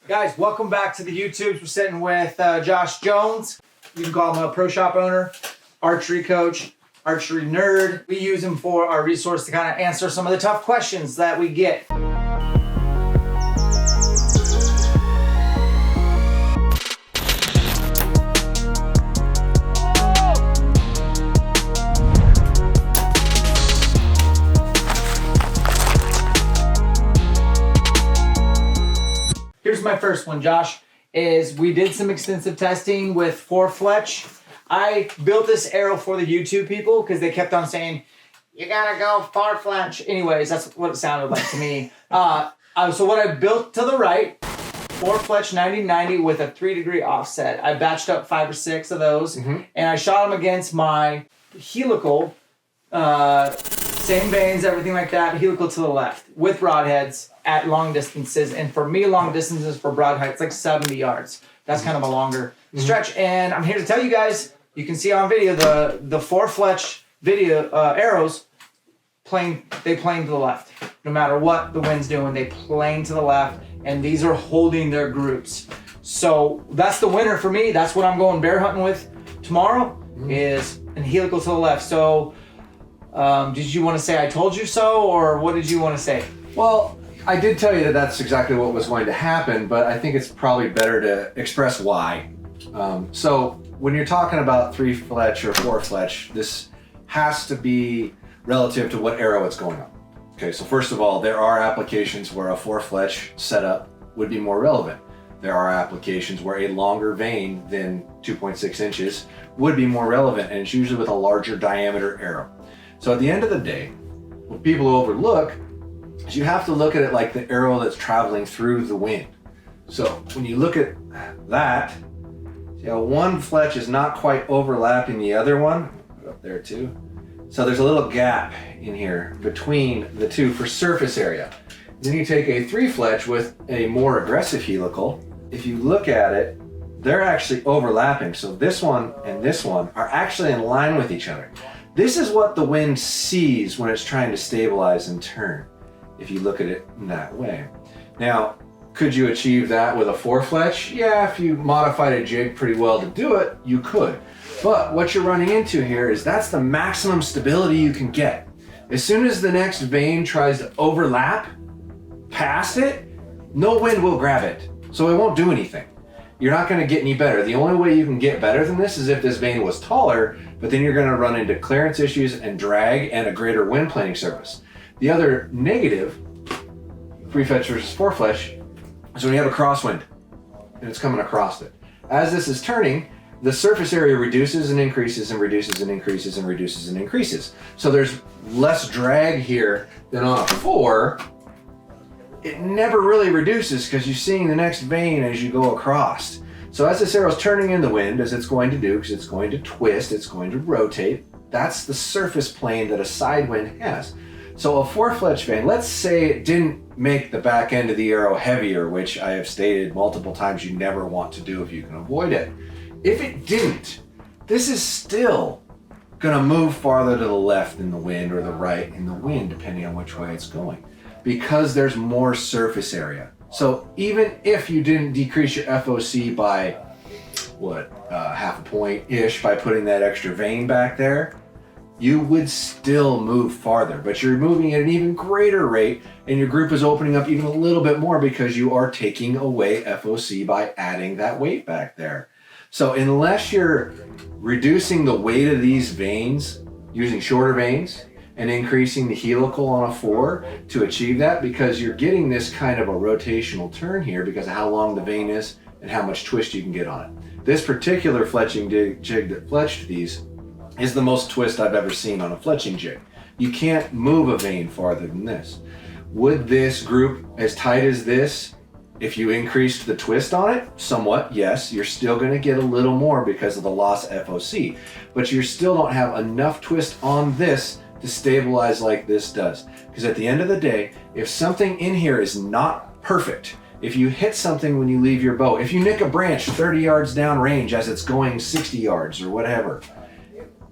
Guys, welcome back to the YouTubes. We're sitting with Josh Jones. You can call him a pro shop owner, archery coach, archery nerd. We use him for our resource to kind of answer some of the tough questions that we get. Here's my first one, Josh, is we did some extensive testing with 4-fletch. I built this arrow for the YouTube people because they kept on saying, you gotta go 4-fletch. Anyways, that's what it sounded like to me. So what I built to the right, 4-fletch 90-90 with a 3-degree offset. I batched up 5 or 6 of those, and I shot them against my helical, same vanes, everything like that, helical to the left, with broadheads at long distances. And for me, long distances for broadhead, it's like 70 yards. That's kind of a longer stretch. And I'm here to tell you guys, you can see on video, the 4-fletch video arrows, they plane to the left. No matter what the wind's doing, they plane to the left, and these are holding their groups. So that's the winner for me. That's what I'm going bear hunting with tomorrow, is an helical to the left. So did you want to say I told you so, or what did you want to say? Well, I did tell you that that's exactly what was going to happen, but I think it's probably better to express why. So when you're talking about 3-fletch or 4-fletch, this has to be relative to what arrow it's going on. Okay, so first of all, there are applications where a 4-fletch setup would be more relevant. There are applications where a longer vane than 2.6 inches would be more relevant, and it's usually with a larger diameter arrow. So at the end of the day, what people overlook is you have to look at it like the arrow that's traveling through the wind. So when you look at that, see how one fletch is not quite overlapping the other one? Put it up there too. So there's a little gap in here between the two for surface area. Then you take a 3-fletch with a more aggressive helical. If you look at it, they're actually overlapping. So this one and this one are actually in line with each other. This is what the wind sees when it's trying to stabilize and turn, if you look at it in that way. Now, could you achieve that with a 4-fletch? Yeah, if you modified a jig pretty well to do it, you could. But what you're running into here is that's the maximum stability you can get. As soon as the next vane tries to overlap past it, no wind will grab it, so it won't do anything. You're not going to get any better. The only way you can get better than this is if this vane was taller, but then you're going to run into clearance issues and drag and a greater wind planing surface. The other negative, 3-fletch versus 4-fletch, is when you have a crosswind and it's coming across it. As this is turning, the surface area reduces and increases and reduces and increases and reduces and increases. So there's less drag here than on a 4. It never really reduces because you're seeing the next vane as you go across. So as this arrow's turning in the wind, as it's going to do, because it's going to twist, it's going to rotate, that's the surface plane that a side wind has. So a 4-fletch vane, let's say it didn't make the back end of the arrow heavier, which I have stated multiple times you never want to do if you can avoid it. If it didn't, this is still gonna move farther to the left in the wind or the right in the wind, depending on which way it's going, because there's more surface area. So even if you didn't decrease your FOC by, half a point-ish by putting that extra vane back there, you would still move farther, but you're moving at an even greater rate, and your group is opening up even a little bit more because you are taking away FOC by adding that weight back there. So unless you're reducing the weight of these vanes using shorter vanes and increasing the helical on a 4 to achieve that, because you're getting this kind of a rotational turn here because of how long the vane is and how much twist you can get on it. This particular fletching jig that fletched these is the most twist I've ever seen on a fletching jig. You can't move a vane farther than this. Would this group as tight as this, if you increased the twist on it somewhat, yes, you're still gonna get a little more because of the loss of FOC, but you still don't have enough twist on this to stabilize like this does. Because at the end of the day, if something in here is not perfect, if you hit something when you leave your bow, if you nick a branch 30 yards down range as it's going 60 yards or whatever,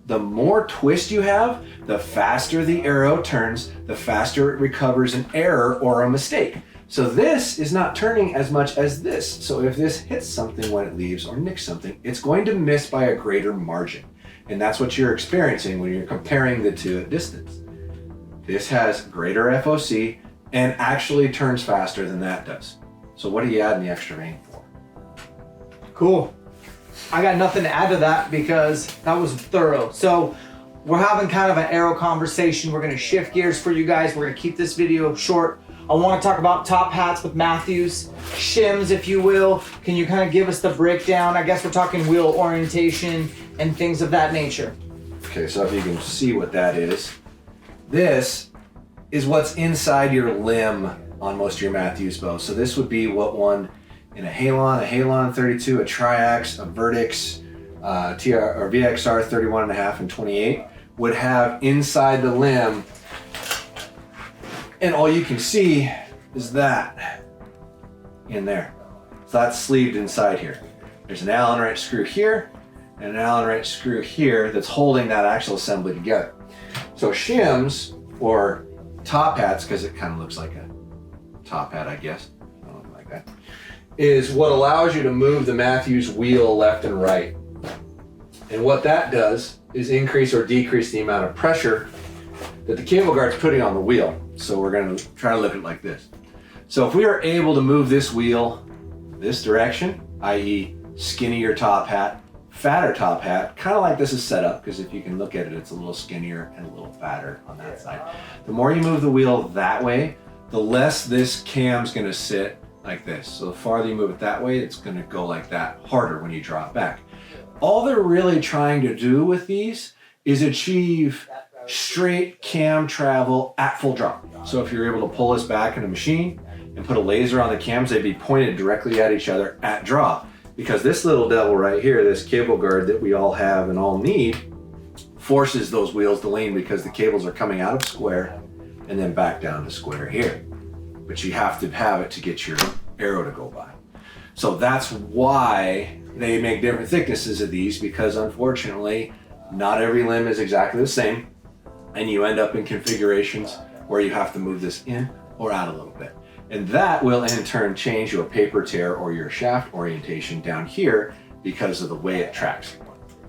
the more twist you have, the faster the arrow turns, the faster it recovers an error or a mistake. So this is not turning as much as this. So if this hits something when it leaves or nicks something, it's going to miss by a greater margin. And that's what you're experiencing when you're comparing the two at distance. This has greater FOC and actually turns faster than that does. So what are you adding the extra vane for? Cool. I got nothing to add to that because that was thorough. So we're having kind of an arrow conversation. We're gonna shift gears for you guys. We're gonna keep this video short. I wanna talk about top hats with Matthews, shims, if you will. Can you kind of give us the breakdown? I guess we're talking wheel orientation and things of that nature. Okay, so if you can see what that is, this is what's inside your limb on most of your Matthews bows. So this would be what one in a Halon 32, a Triax, a Vertix, TR or VXR 31.5 and 28 would have inside the limb. And all you can see is that in there. So that's sleeved inside here. There's an Allen wrench screw here and an Allen wrench screw here that's holding that axle assembly together. So shims, or top hats, because it kind of looks like a top hat, I guess, something like that, is what allows you to move the Matthews wheel left and right. And what that does is increase or decrease the amount of pressure that the cable guard's putting on the wheel. So we're going to try to look at it like this. So if we are able to move this wheel this direction, i.e. skinnier top hat, fatter top hat, kind of like this is set up, because if you can look at it, it's a little skinnier and a little fatter on that side. The more you move the wheel that way, the less this cam's going to sit like this. So the farther you move it that way, it's going to go like that, harder when you draw it back. All they're really trying to do with these is achieve straight cam travel at full draw. So if you're able to pull this back in a machine and put a laser on the cams, they'd be pointed directly at each other at draw. Because this little devil right here, this cable guard that we all have and all need, forces those wheels to lean because the cables are coming out of square and then back down to square here. But you have to have it to get your arrow to go by. So that's why they make different thicknesses of these, because unfortunately, not every limb is exactly the same. And you end up in configurations where you have to move this in or out a little bit. And that will in turn change your paper tear or your shaft orientation down here because of the way it tracks.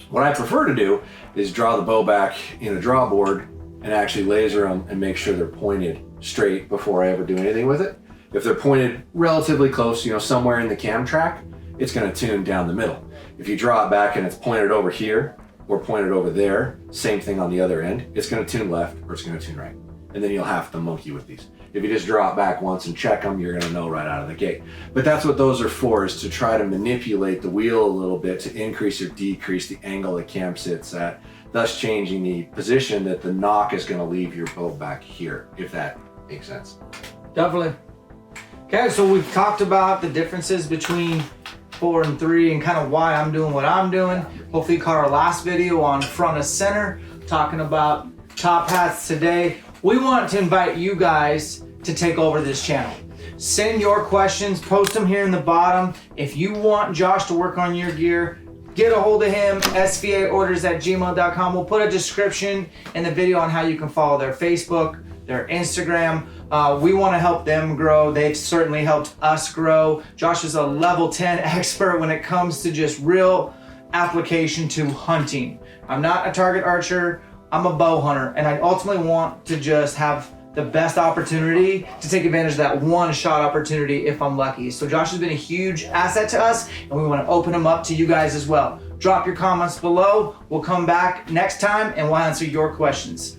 What I prefer to do is draw the bow back in a draw board and actually laser them and make sure they're pointed straight before I ever do anything with it. If they're pointed relatively close, somewhere in the cam track, it's going to tune down the middle. If you draw it back and it's pointed over here or pointed over there, same thing on the other end, it's going to tune left or it's going to tune right. And then you'll have to monkey with these. If you just draw it back once and check them, you're going to know right out of the gate. But that's what those are for, is to try to manipulate the wheel a little bit to increase or decrease the angle the cam sits at, thus changing the position that the knock is going to leave your bow back here, if that makes sense. Definitely. Okay, so we've talked about the differences between 4 and 3 and kind of why I'm doing what I'm doing. Hopefully you caught our last video on front of center, talking about top hats today. We want to invite you guys to take over this channel. Send your questions, post them here in the bottom. If you want Josh to work on your gear, get a hold of him, svaorders@gmail.com. We'll put a description in the video on how you can follow their Facebook, their Instagram. We want to help them grow. They've certainly helped us grow. Josh is a level 10 expert when it comes to just real application to hunting. I'm not a target archer, I'm a bow hunter, and I ultimately want to just have the best opportunity to take advantage of that one shot opportunity if I'm lucky. So Josh has been a huge asset to us, and we want to open him up to you guys as well. Drop your comments below. We'll come back next time and we'll answer your questions.